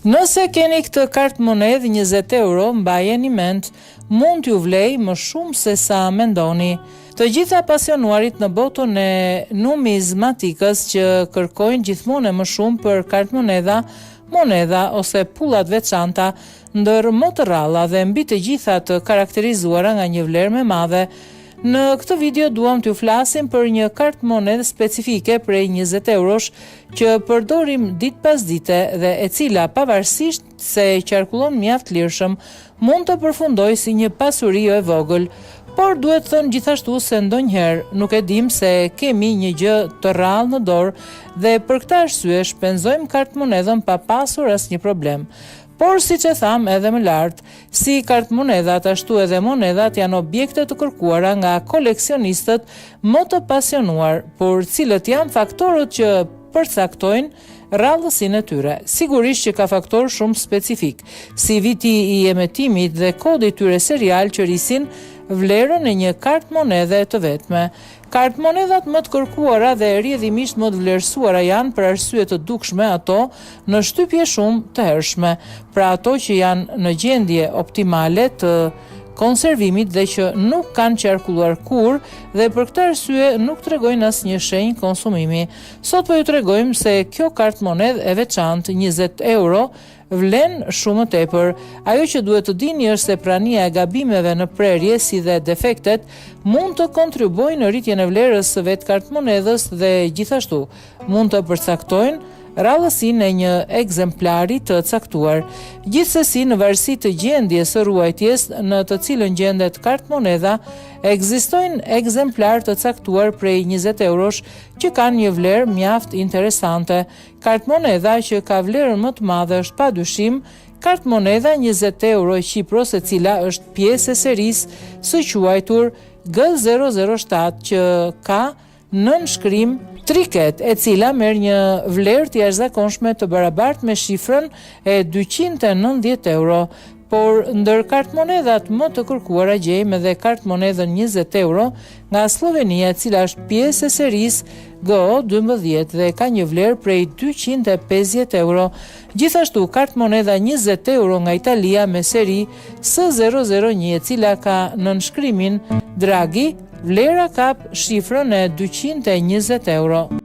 Nëse keni këtë kartë monedhë 20 euro, mbajeni mend, mund t'ju vlej më shumë se sa mendoni. Të gjitha pasionuarit në botën e numizmatikës që kërkojnë gjithmonë më shumë për kartë monedha ose pullat veçanta, ndër më të rralla dhe mbi të gjitha të karakterizuara nga një vlerë më madhe. Në këtë video duam t'ju flasim për një kartë monedhë specifike prej 20 eurosh që përdorim ditë pas dite dhe e cila pavarësisht se qarkullon mjaft lirshëm, mund të përfundojë si një pasuri jo e vogël. Por duhet thënë gjithashtu se ndonjëherë nuk e dim se kemi një gjë të rrallë në dorë dhe për këtë arsye shpenzojmë kartë monedhën pa pasur asnjë problem. Por siç e tham edhe më lart, si kartë monedhat ashtu edhe monedhat janë objekte të kërkuara nga koleksionistët më të pasionuar, por cilët janë faktorët që përcaktojnë rrallësinë e tyre. Sigurisht që ka faktor shumë specifik, si viti i emetimit dhe kodi i tyre serial që rrisin vlerën e një kartë monedhe të vetme. Kartë monedhat më të kërkuara dhe rrjedhimisht më të vlerësuara janë për arsye të dukshme ato në shtypje shumë të hershme, pra ato që janë në gjendje optimale të konservimit dhe që nuk kanë qarkulluar kurrë dhe për këtë arsye nuk tregojnë asnjë shenjë konsumimi. Sot po ju tregojmë se kjo kartë monedhë e veçantë 20 euro vlen shumë tepër. Ajo që duhet të dini është se prania e gabimeve në prerje si dhe defektet mund të kontribuojnë në rritjen e vlerës së vetë kartë monedhës dhe gjithashtu mund të përcaktojnë rrallësinë e një ekzemplari të caktuar. Gjithsesi, në varësi të gjendjes së ruajtjes në të cilën gjendet kartë monedha, ekzistojnë ekzemplar të caktuar prej 20 eurosh që kanë një vlerë mjaft interesante. Kartë monedha që ka vlerën më të madhe është padyshim kartë monedha 20 euro e Kipros, e cila është pjesë e serisë së quajtur G007 që ka nënshkrim triket, e cila merr një vlerë të jashtëzakonshme të barabartë me shifrën e 290 euro. Por ndër kartë monedhat më të kërkuara gjejmë edhe kartë monedhën 20 euro nga Slovenia, e cila është pjesë e serisë GO12 dhe ka një vlerë prej 250 euro. Gjithashtu kartë monedha 20 euro nga Italia me seri S001, e cila ka nënshkrimin Draghi, vlera kap shifrën e 220 euro.